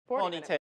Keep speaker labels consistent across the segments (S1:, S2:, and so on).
S1: Ponytail.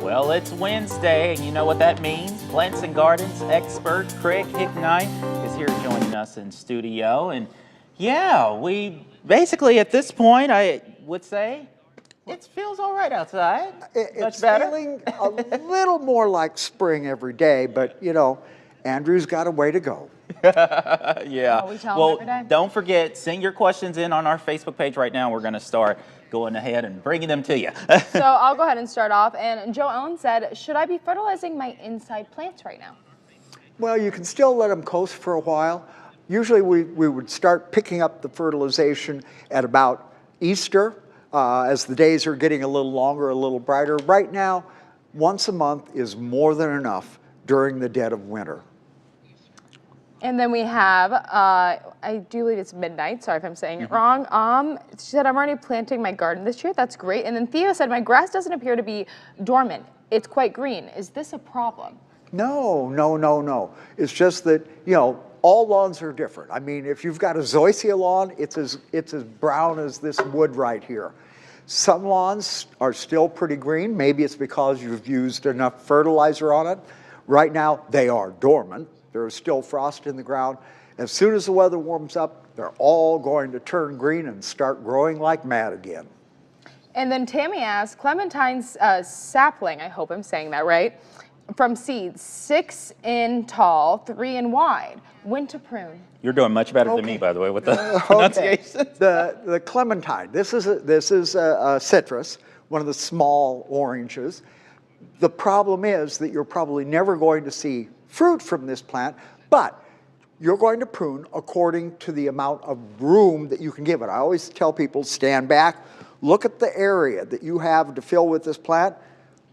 S1: Well, it's Wednesday, and you know what that means. Plants and Gardens expert Craig Hicknight is here joining us in studio. And yeah, we basically at this point, I would say, it feels all right outside.
S2: It's
S1: Much better.
S2: feeling a little more like spring every day, but Andrew's got a way to go.
S1: Yeah.
S3: Oh, we tell 'em
S1: Well,
S3: every day.
S1: don't forget, send your questions in on our Facebook page right now. We're going to start going ahead and bringing them to you.
S3: So I'll go ahead and start off. And Joe Owen said, should I be fertilizing my inside plants right now?
S2: Well, you can still let them coast for a while. Usually we would start picking up the fertilization at about Easter as the days are getting a little longer, a little brighter. Right now, once a month is more than enough during the dead of winter.
S3: And then we have, I do believe it's Midnight, sorry if I'm saying it wrong. She said, I'm already planting my garden this year, that's great. And then Theo said, my grass doesn't appear to be dormant. It's quite green. Is this a problem?
S2: No, no, no, no. It's just that, you know, all lawns are different. I mean, if you've got a zoysia lawn, it's as brown as this wood right here. Some lawns are still pretty green. Maybe it's because you've used enough fertilizer on it. Right now, they are dormant. There's still frost in the ground. As soon as the weather warms up, they're all going to turn green and start growing like mad again.
S3: And then Tammy asked, Clementine's sapling, I hope I'm saying that right, from seeds, 6 in tall, 3 in wide. When to prune?
S1: You're doing much better than me, by the way, with the pronunciation.
S2: The clementine, this is a citrus, one of the small oranges. The problem is that you're probably never going to see fruit from this plant, but you're going to prune according to the amount of room that you can give it. I always tell people, stand back, look at the area that you have to fill with this plant,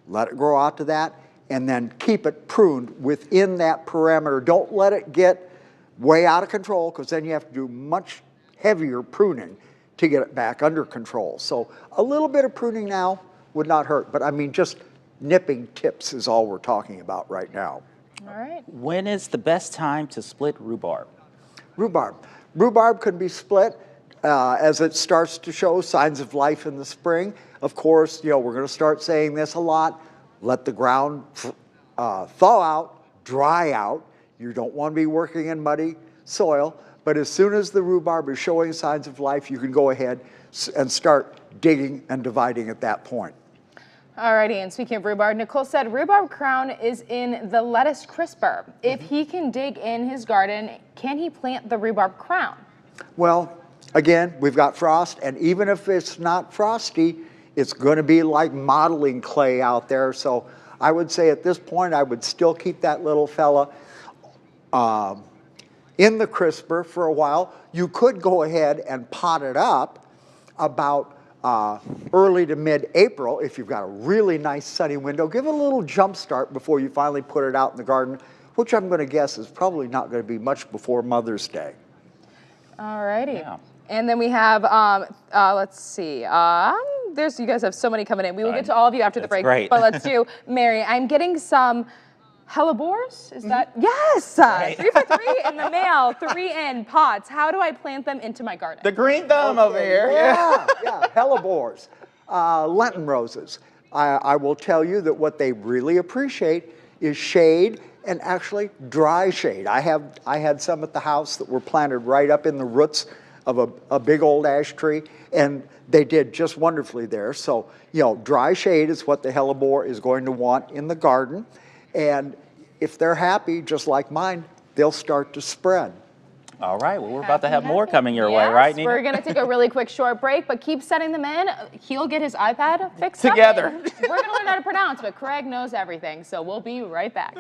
S2: let it grow out to that, and then keep it pruned within that parameter. Don't let it get way out of control, because then you have to do much heavier pruning to get it back under control. So a little bit of pruning now would not hurt, but I mean, just nipping tips is all we're talking about right now.
S3: All right.
S1: When is the best time to split rhubarb?
S2: Rhubarb. Rhubarb can be split as it starts to show signs of life in the spring. Of course, you know, we're going to start saying this a lot. Let the ground thaw out, dry out. You don't want to be working in muddy soil. But as soon as the rhubarb is showing signs of life, you can go ahead and start digging and dividing at that point.
S3: Alrighty, and speaking of rhubarb, Nicole said rhubarb crown is in the lettuce crisper. If he can dig in his garden, can he plant the rhubarb crown?
S2: Well, again, we've got frost, and even if it's not frosty, it's going to be like modeling clay out there. So I would say at this point, I would still keep that little fella in the crisper for a while. You could go ahead and pot it up about early to mid-April if you've got a really nice sunny window. Give it a little jump start before you finally put it out in the garden, which I'm going to guess is probably not going to be much before Mother's Day.
S3: Alrighty.
S1: Yeah.
S3: And then we have, let's see, you guys have so many coming in. We will get to all of you after the break.
S1: Great.
S3: But let's do, Mary, I'm getting some hellebores, is that? Yes!
S1: Right.
S3: 3 for 3 in the mail, 3 in pots. How do I plant them into my garden?
S1: The green thumb over here.
S2: Yeah, hellebores, Lenten roses. I will tell you that what they really appreciate is shade, and actually dry shade. I had some at the house that were planted right up in the roots of a big old ash tree, and they did just wonderfully there. So, you know, dry shade is what the hellebore is going to want in the garden. And if they're happy, just like mine, they'll start to spread.
S1: All right, well, we're about to have more coming your way, right, Nina?
S3: We're going to take a really quick short break, but keep sending them in. He'll get his iPad fixed
S1: Together.
S3: up. We're going to learn how to pronounce, but Craig knows everything, so we'll be right back.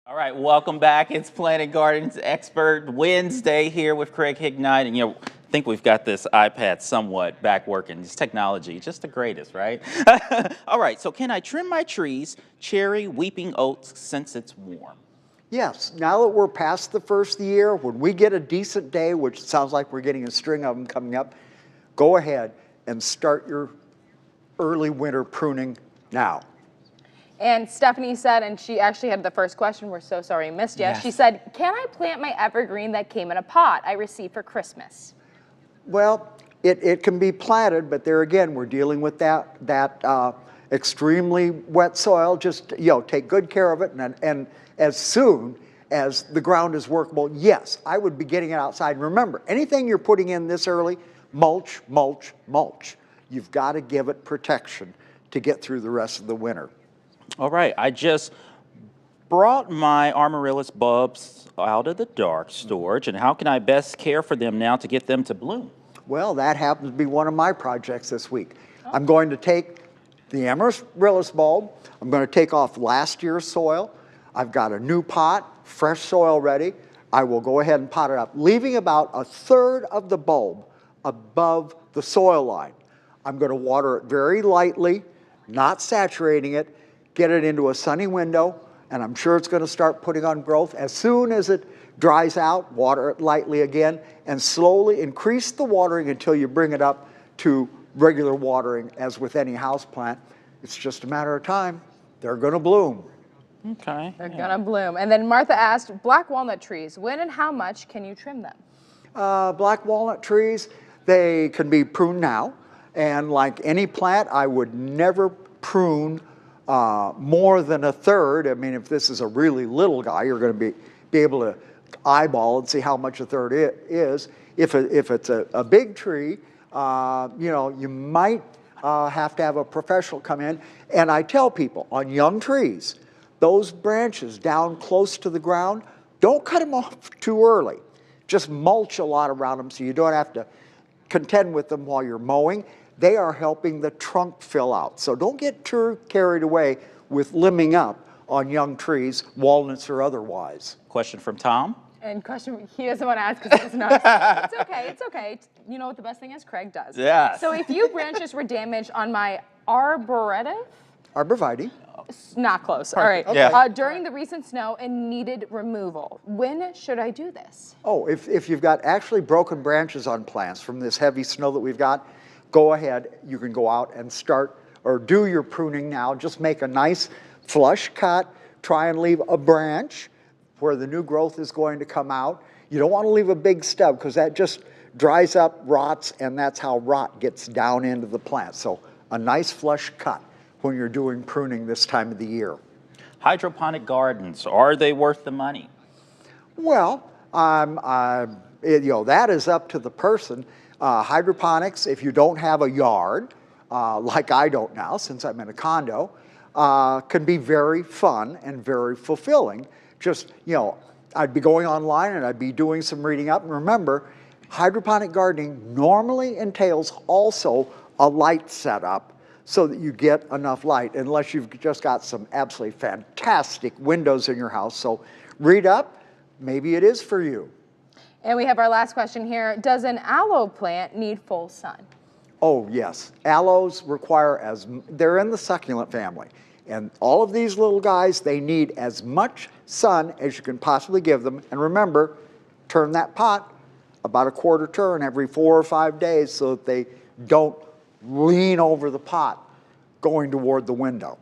S1: All right, welcome back. It's Planet Gardens Expert Wednesday here with Craig Hignite. And, I think we've got this iPad somewhat back working. This technology, just the greatest, right? All right, so can I trim my trees, cherry, weeping oats, since it's warm?
S2: Yes, now that we're past the first year, when we get a decent day, which sounds like we're getting a string of them coming up, go ahead and start your early winter pruning now.
S3: And Stephanie said, and she actually had the first question, we're so sorry we missed you.
S1: Yes.
S3: She said, can I plant my evergreen that came in a pot I received for Christmas?
S2: Well, it can be planted, but there again, we're dealing with that extremely wet soil. Just take good care of it, and as soon as the ground is workable, yes, I would be getting it outside. Remember, anything you're putting in this early, mulch, mulch, mulch. You've got to give it protection to get through the rest of the winter.
S1: All right, I just brought my amaryllis bulbs out of the dark storage, and how can I best care for them now to get them to bloom?
S2: Well, that happens to be one of my projects this week. I'm going to take the amaryllis bulb, I'm going to take off last year's soil, I've got a new pot, fresh soil ready. I will go ahead and pot it up, leaving about a third of the bulb above the soil line. I'm going to water it very lightly, not saturating it, get it into a sunny window, and I'm sure it's going to start putting on growth. As soon as it dries out, water it lightly again, and slowly increase the watering until you bring it up to regular watering. As with any house plant, it's just a matter of time. They're going to bloom.
S1: Okay.
S3: They're gonna bloom. And then Martha asked, black walnut trees, when and how much can you trim them?
S2: Black walnut trees, they can be pruned now. And like any plant, I would never prune more than a third. I mean, if this is a really little guy, you're going to be able to eyeball and see how much a third is. If it's a big tree, you might have to have a professional come in. And I tell people, on young trees, those branches down close to the ground, don't cut them off too early. Just mulch a lot around them so you don't have to contend with them while you're mowing. They are helping the trunk fill out. So don't get too carried away with limbing up on young trees, walnuts or otherwise.
S1: Question from Tom.
S3: And question, he doesn't want to ask because he's not. It's okay, it's okay. You know what the best thing is? Craig does.
S1: Yes.
S3: So if few branches were damaged on my arboretum,
S2: Arborvitae.
S3: not close. All right.
S1: Yeah.
S3: During the recent snow and needed removal, when should I do this?
S2: Oh, if you've got actually broken branches on plants from this heavy snow that we've got, go ahead. You can go out and start or do your pruning now. Just make a nice flush cut. Try and leave a branch where the new growth is going to come out. You don't want to leave a big stub because that just dries up, rots, and that's how rot gets down into the plant. So a nice flush cut when you're doing pruning this time of the year.
S1: Hydroponic gardens, are they worth the money?
S2: Well, that is up to the person. Hydroponics, if you don't have a yard, like I don't now since I'm in a condo, can be very fun and very fulfilling. Just, I'd be going online and I'd be doing some reading up. And remember, hydroponic gardening normally entails also a light setup so that you get enough light, unless you've just got some absolutely fantastic windows in your house. So read up, maybe it is for you.
S3: And we have our last question here. Does an aloe plant need full sun?
S2: Oh, yes. Aloes require they're in the succulent family. And all of these little guys, they need as much sun as you can possibly give them. And remember, turn that pot about a quarter turn every 4 or 5 days so that they don't lean over the pot going toward the window.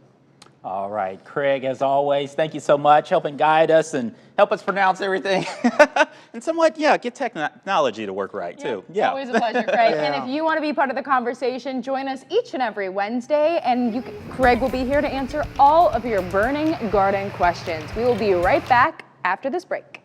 S1: All right, Craig, as always, thank you so much, helping guide us and help us pronounce everything. And somewhat, get technology to work right, too. Yeah.
S3: Always a pleasure, Craig. And if you want to be part of the conversation, join us each and every Wednesday, and Craig will be here to answer all of your burning garden questions. We will be right back after this break.